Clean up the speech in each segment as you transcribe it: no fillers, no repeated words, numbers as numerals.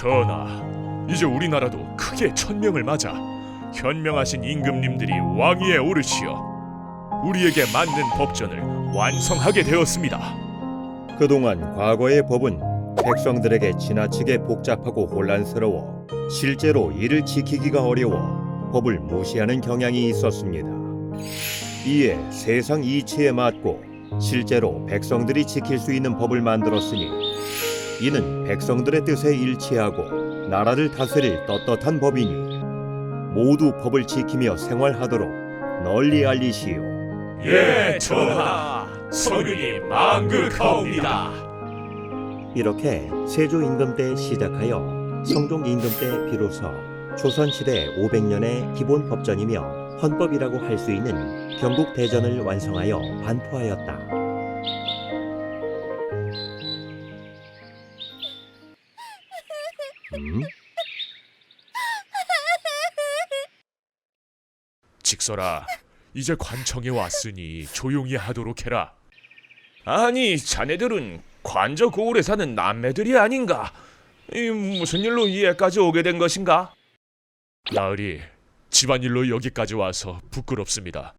전하, 이제 우리나라도 크게 천명을 맞아 현명하신 임금님들이 왕위에 오르시어 우리에게 맞는 법전을 완성하게 되었습니다. 그동안 과거의 법은 백성들에게 지나치게 복잡하고 혼란스러워 실제로 이를 지키기가 어려워 법을 무시하는 경향이 있었습니다. 이에 세상 이치에 맞고 실제로 백성들이 지킬 수 있는 법을 만들었으니 이는 백성들의 뜻에 일치하고 나라를 다스릴 떳떳한 법이니 모두 법을 지키며 생활하도록 널리 알리시오. 예, 전하, 서윤이 망극하옵니다. 이렇게 세조 임금 때 시작하여 성종 임금 때 비로소 조선시대 500년의 기본 법전이며 헌법이라고 할 수 있는 경국대전을 완성하여 반포하였다. 직설아, 이제 관청에 왔으니 조용히 하도록 해라. 아니, 자네들은 관저 고을에 사는 남매들이 아닌가? 무슨 일로 이에까지 오게 된 것인가? 나으리, 집안일로 여기까지 와서 부끄럽습니다.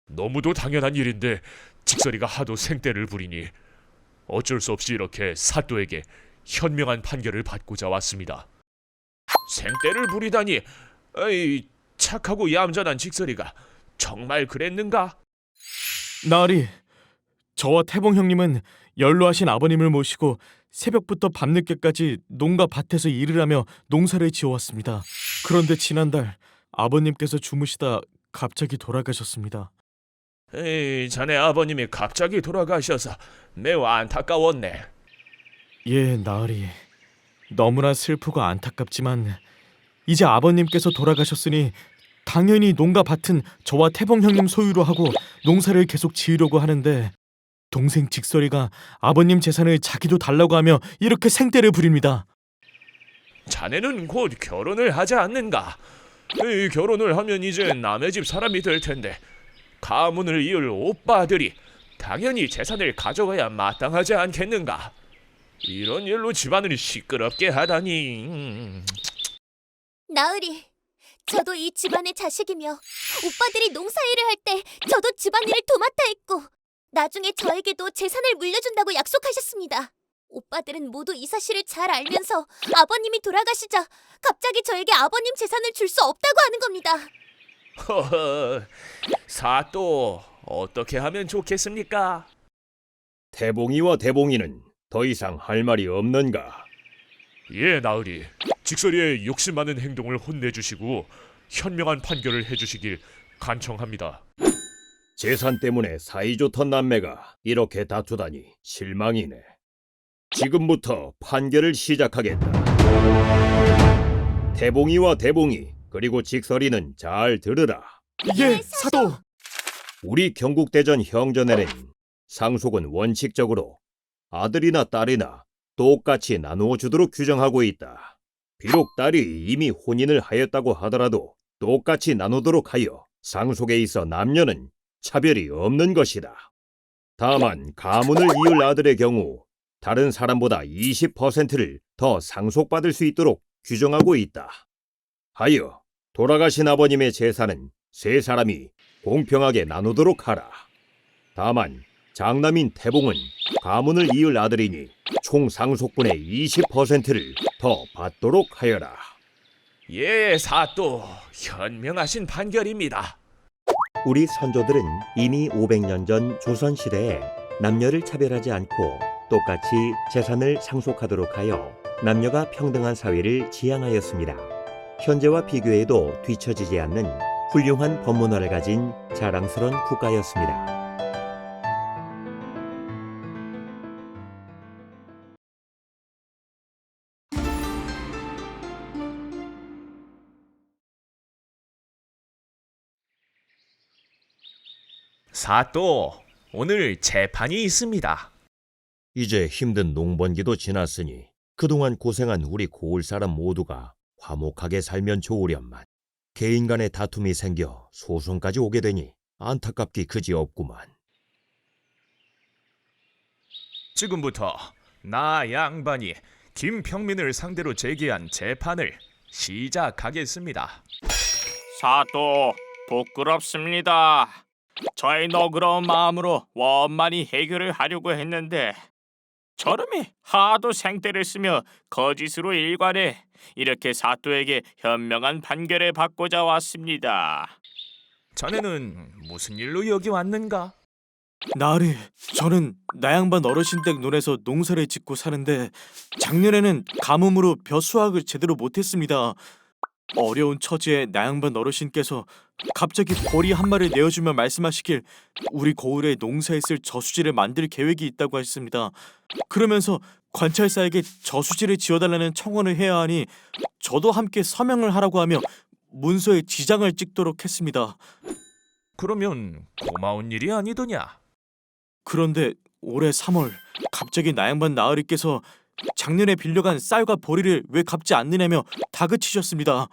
너무도 당연한 일인데 직설이가 하도 생떼를 부리니 어쩔 수 없이 이렇게 사또에게 현명한 판결을 받고자 왔습니다. 생떼를 부리다니, 착하고 얌전한 직설이가 정말 그랬는가? 나으리, 저와 태봉 형님은 연로하신 아버님을 모시고 새벽부터 밤늦게까지 농가 밭에서 일을 하며 농사를 지어왔습니다. 그런데 지난달 아버님께서 주무시다 갑자기 돌아가셨습니다. 자네 아버님이 갑자기 돌아가셔서 매우 안타까웠네. 예, 나으리. 너무나 슬프고 안타깝지만 이제 아버님께서 돌아가셨으니 당연히 농가 밭은 저와 태봉 형님 소유로 하고 농사를 계속 지으려고 하는데 동생 직설이가 아버님 재산을 자기도 달라고 하며 이렇게 생떼를 부립니다. 자네는 곧 결혼을 하지 않는가? 결혼을 하면 이제 남의 집 사람이 될 텐데 가문을 이을 오빠들이 당연히 재산을 가져가야 마땅하지 않겠는가? 이런 일로 집안을 시끄럽게 하다니. 나으리, 저도 이 집안의 자식이며 오빠들이 농사일을 할 때 저도 집안일을 도맡아 했고 나중에 저에게도 재산을 물려준다고 약속하셨습니다. 오빠들은 모두 이 사실을 잘 알면서 아버님이 돌아가시자 갑자기 저에게 아버님 재산을 줄 수 없다고 하는 겁니다. 허허, 사또 어떻게 하면 좋겠습니까? 태봉이와 대봉이는 더 이상 할 말이 없는가? 예, 나으리, 직설이의 욕심 많은 행동을 혼내주시고 현명한 판결을 해주시길 간청합니다. 재산 때문에 사이좋던 남매가 이렇게 다투다니 실망이네. 지금부터 판결을 시작하겠다. 태봉이와 대봉이 그리고 직설이는 잘 들으라. 예, 사도! 우리 경국대전 형전에는 상속은 원칙적으로 아들이나 딸이나 똑같이 나누어 주도록 규정하고 있다. 비록 딸이 이미 혼인을 하였다고 하더라도 똑같이 나누도록 하여 상속에 있어 남녀는 차별이 없는 것이다. 다만 가문을 이을 아들의 경우 다른 사람보다 20%를 더 상속받을 수 있도록 규정하고 있다. 하여 돌아가신 아버님의 재산은 세 사람이 공평하게 나누도록 하라. 다만 장남인 태봉은 가문을 이을 아들이니 총 상속분의 20%를 더 받도록 하여라. 예, 사또, 현명하신 판결입니다. 우리 선조들은 이미 500년 전 조선시대에 남녀를 차별하지 않고 똑같이 재산을 상속하도록 하여 남녀가 평등한 사회를 지향하였습니다. 현재와 비교해도 뒤처지지 않는 훌륭한 법문화를 가진 자랑스러운 국가였습니다. 사또, 오늘 재판이 있습니다. 이제 힘든 농번기도 지났으니 그동안 고생한 우리 고을 사람 모두가 화목하게 살면 좋으련만 개인 간의 다툼이 생겨 소송까지 오게 되니 안타깝기 그지없구만. 지금부터 나 양반이 김평민을 상대로 제기한 재판을 시작하겠습니다. 사또, 부끄럽습니다. 저의 너그러운 마음으로 원만히 해결을 하려고 했는데 저놈이 하도 생떼를 쓰며 거짓으로 일관해 이렇게 사또에게 현명한 판결을 받고자 왔습니다. 자네는 무슨 일로 여기 왔는가? 나으리, 저는 나양반 어르신 댁 논에서 농사를 짓고 사는데 작년에는 가뭄으로 벼 수확을 제대로 못했습니다. 어려운 처지에 나양반 어르신께서 갑자기 보리 한 마리를 내어주며 말씀하시길 우리 고을에 농사에 쓸 저수지를 만들 계획이 있다고 하셨습니다. 그러면서 관찰사에게 저수지를 지어달라는 청원을 해야 하니 저도 함께 서명을 하라고 하며 문서에 지장을 찍도록 했습니다. 그러면 고마운 일이 아니더냐? 그런데 올해 3월 갑자기 나양반 나으리께서 작년에 빌려간 쌀과 보리를 왜 갚지 않느냐며 다그치셨습니다.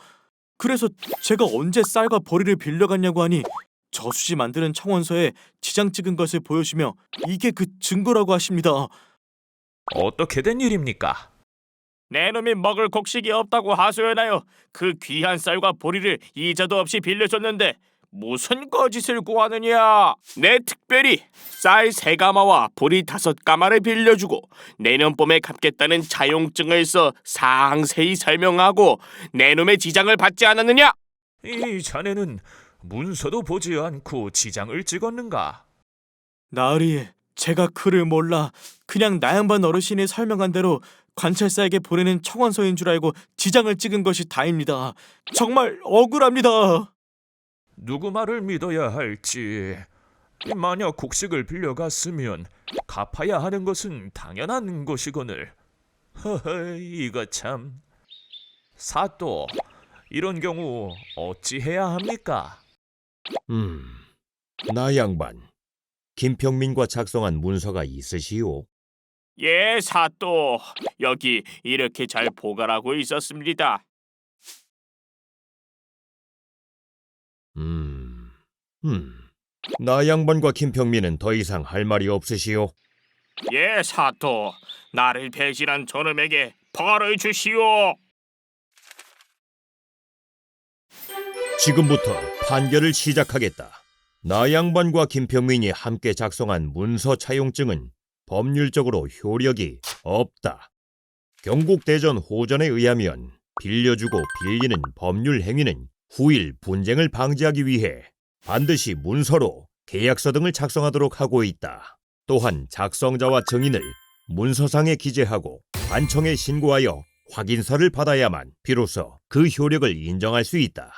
그래서 제가 언제 쌀과 보리를 빌려갔냐고 하니 저수지 만드는 청원서에 지장 찍은 것을 보여주며 이게 그 증거라고 하십니다. 어떻게 된 일입니까? 내 놈이 먹을 곡식이 없다고 하소연하여 그 귀한 쌀과 보리를 이자도 없이 빌려줬는데 무슨 거짓을 구하느냐? 내 특별히 쌀 3가마와 보리 5가마를 빌려주고 내년 봄에 갚겠다는 자용증을 써 상세히 설명하고 내 놈의 지장을 받지 않았느냐? 이 자네는 문서도 보지 않고 지장을 찍었는가? 나으리, 제가 글을 몰라 그냥 나양반 어르신이 설명한 대로 관찰사에게 보내는 청원서인 줄 알고 지장을 찍은 것이 다입니다. 정말 억울합니다. 누구 말을 믿어야 할지. 만약 곡식을 빌려갔으면 갚아야 하는 것은 당연한 것이거늘. 허허, 이거 참. 사또, 이런 경우 어찌해야 합니까? 나 양반, 김평민과 작성한 문서가 있으시오? 예, 사또. 여기 이렇게 잘 보관하고 있었습니다. 나 양반과 김평민은 더 이상 할 말이 없으시오? 예, 사또. 나를 배신한 저놈에게 벌을 주시오. 지금부터 판결을 시작하겠다. 나 양반과 김평민이 함께 작성한 문서 차용증은 법률적으로 효력이 없다. 경국대전 호전에 의하면 빌려주고 빌리는 법률 행위는 후일 분쟁을 방지하기 위해 반드시 문서로 계약서 등을 작성하도록 하고 있다. 또한 작성자와 증인을 문서상에 기재하고 관청에 신고하여 확인서를 받아야만 비로소 그 효력을 인정할 수 있다.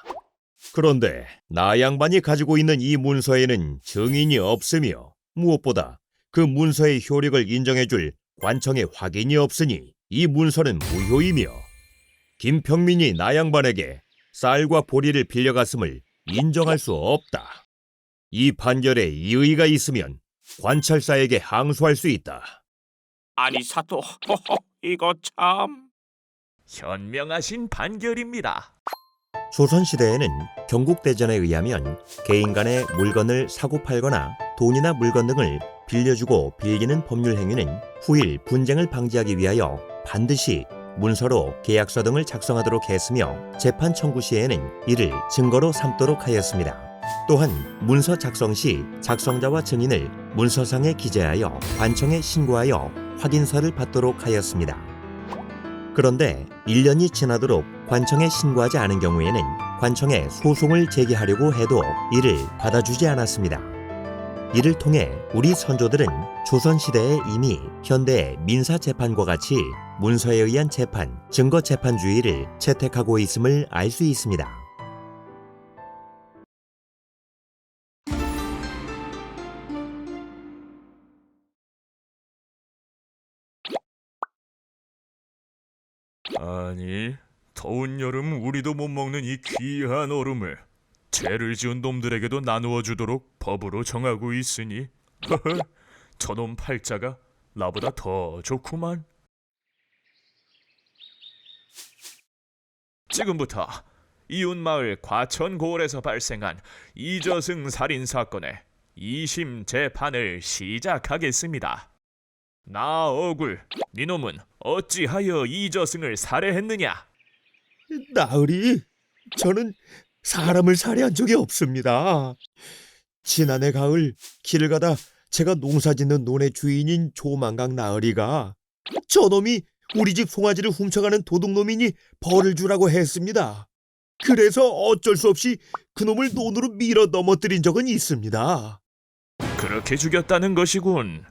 그런데 나 양반이 가지고 있는 이 문서에는 증인이 없으며 무엇보다 그 문서의 효력을 인정해줄 관청의 확인이 없으니 이 문서는 무효이며 김평민이 나 양반에게 쌀과 보리를 빌려갔음을 인정할 수 없다. 이 판결에 이의가 있으면 관찰사에게 항소할 수 있다. 아니, 사또. 이거 참. 현명하신 판결입니다. 조선시대에는 경국대전에 의하면 개인 간의 물건을 사고 팔거나 돈이나 물건 등을 빌려주고 빌리는 법률 행위는 후일 분쟁을 방지하기 위하여 반드시 문서로 계약서 등을 작성하도록 했으며 재판 청구 시에는 이를 증거로 삼도록 하였습니다. 또한 문서 작성 시 작성자와 증인을 문서상에 기재하여 관청에 신고하여 확인서를 받도록 하였습니다. 그런데 1년이 지나도록 관청에 신고하지 않은 경우에는 관청에 소송을 제기하려고 해도 이를 받아주지 않았습니다. 이를 통해 우리 선조들은 조선시대에 이미 현대의 민사재판과 같이 문서에 의한 재판, 증거재판주의를 채택하고 있음을 알 수 있습니다. 아니, 더운 여름 우리도 못 먹는 이 귀한 얼음을 죄를 지은 놈들에게도 나누어 주도록 법으로 정하고 있으니 허허, 저놈 팔자가 나보다 더 좋구만. 지금부터 이웃마을 과천고을에서 발생한 이저승 살인 사건의 2심 재판을 시작하겠습니다. 나억울, 니놈은 어찌하여 이저승을 살해했느냐? 나으리, 저는 사람을 살해한 적이 없습니다. 지난해 가을 길을 가다 제가 농사짓는 논의 주인인 조만각 나으리가 저놈이 우리 집 송아지를 훔쳐가는 도둑놈이니 벌을 주라고 했습니다. 그래서 어쩔 수 없이 그놈을 논으로 밀어 넘어뜨린 적은 있습니다. 그렇게 죽였다는 것이군.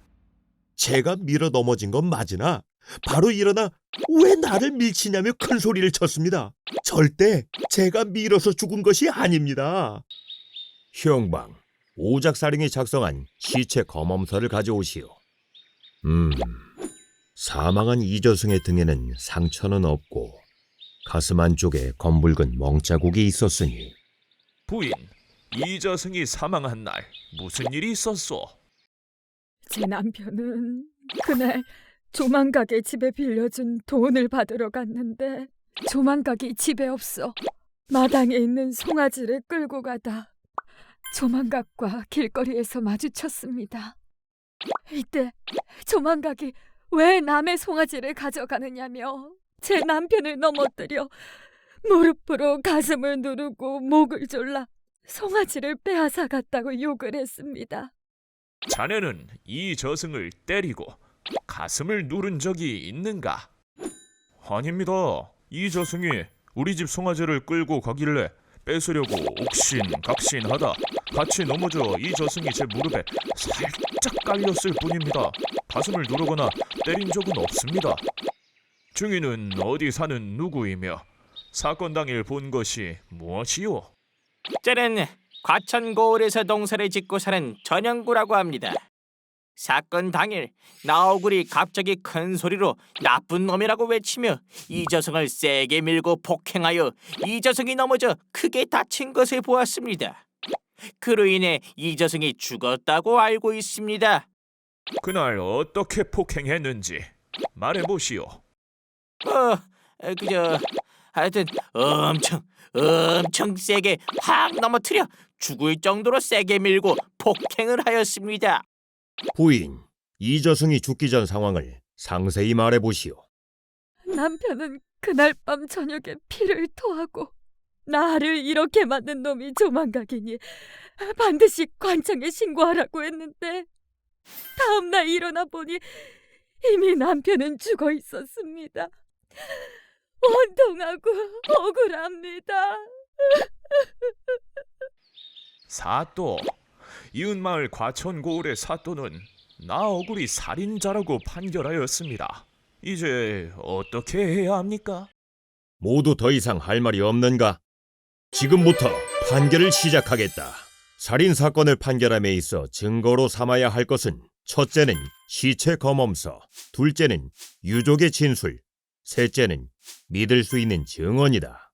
제가 밀어 넘어진 건 맞으나 바로 일어나 왜 나를 밀치냐며 큰 소리를 쳤습니다. 절대 제가 밀어서 죽은 것이 아닙니다. 형방, 오작사령이 작성한 시체 검엄서를 가져오시오. 사망한 이저승의 등에는 상처는 없고 가슴 안쪽에 검붉은 멍자국이 있었으니 부인, 이저승이 사망한 날 무슨 일이 있었소? 제 남편은 그날 조만각의 집에 빌려준 돈을 받으러 갔는데 조만각이 집에 없어 마당에 있는 송아지를 끌고 가다 조만각과 길거리에서 마주쳤습니다. 이때 조만각이 왜 남의 송아지를 가져가느냐며 제 남편을 넘어뜨려 무릎으로 가슴을 누르고 목을 졸라 송아지를 빼앗아 갔다고 욕을 했습니다. 자네는 이저승을 때리고 가슴을 누른 적이 있는가? 아닙니다. 이저승이 우리 집 송아지를 끌고 가길래 뺏으려고 옥신각신하다 같이 넘어져 이저승이 제 무릎에 살짝 깔렸을 뿐입니다. 가슴을 누르거나 때린 적은 없습니다. 증인은 어디 사는 누구이며 사건 당일 본 것이 무엇이오? 저는 과천 고을에서 농사를 짓고 사는 전영구라고 합니다. 사건 당일 나억울이 갑자기 큰 소리로 나쁜 놈이라고 외치며 이저승을 세게 밀고 폭행하여 이저승이 넘어져 크게 다친 것을 보았습니다. 그로 인해 이저승이 죽었다고 알고 있습니다. 그날 어떻게 폭행했는지 말해보시오. 하여튼 엄청 세게 확 넘어뜨려 죽을 정도로 세게 밀고 폭행을 하였습니다. 부인, 이저승이 죽기 전 상황을 상세히 말해보시오. 남편은 그날 밤 저녁에 피를 토하고 나를 이렇게 만든 놈이 조만각이니 반드시 관청에 신고하라고 했는데 다음날 일어나 보니 이미 남편은 죽어 있었습니다. 원통하고 억울합니다. 사또, 이웃마을 과천고을의 사또는 나억울이 살인자라고 판결하였습니다. 이제 어떻게 해야 합니까? 모두 더 이상 할 말이 없는가? 지금부터 판결을 시작하겠다. 살인 사건을 판결함에 있어 증거로 삼아야 할 것은 첫째는 시체 검엄서, 둘째는 유족의 진술, 셋째는 믿을 수 있는 증언이다.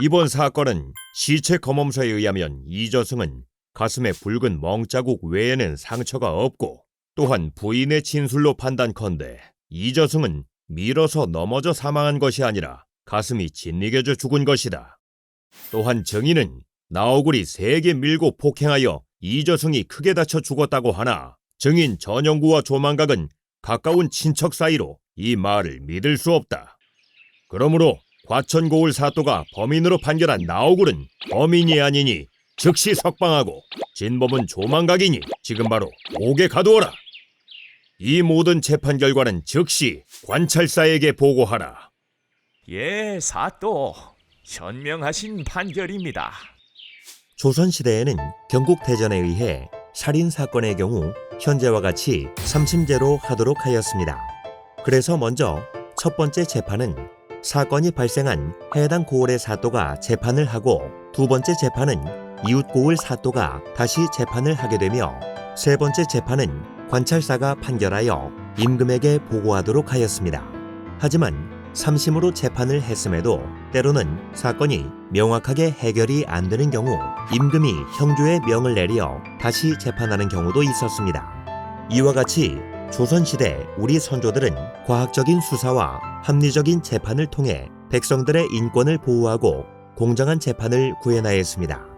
이번 사건은 시체 검엄서에 의하면 이저승은 가슴에 붉은 멍자국 외에는 상처가 없고 또한 부인의 진술로 판단컨대 이저승은 밀어서 넘어져 사망한 것이 아니라 가슴이 짓이겨져 죽은 것이다. 또한 증인은 나억울이 세게 밀고 폭행하여 이저승이 크게 다쳐 죽었다고 하나 증인 전영구와 조만각은 가까운 친척 사이로 이 말을 믿을 수 없다. 그러므로 과천고을 사또가 범인으로 판결한 나억울은 범인이 아니니 즉시 석방하고 진범은 조만각이니 지금 바로 옥에 가두어라. 이 모든 재판 결과는 즉시 관찰사에게 보고하라. 예, 사또. 현명하신 판결입니다. 조선시대에는 경국대전에 의해 살인사건의 경우 현재와 같이 3심제로 하도록 하였습니다. 그래서 먼저 첫 번째 재판은 사건이 발생한 해당 고을의 사또가 재판을 하고 두 번째 재판은 이웃 고을 사또가 다시 재판을 하게 되며 세 번째 재판은 관찰사가 판결하여 임금에게 보고하도록 하였습니다. 하지만 3심으로 재판을 했음에도 때로는 사건이 명확하게 해결이 안 되는 경우 임금이 형조의 명을 내려 다시 재판하는 경우도 있었습니다. 이와 같이 조선시대 우리 선조들은 과학적인 수사와 합리적인 재판을 통해 백성들의 인권을 보호하고 공정한 재판을 구현하였습니다.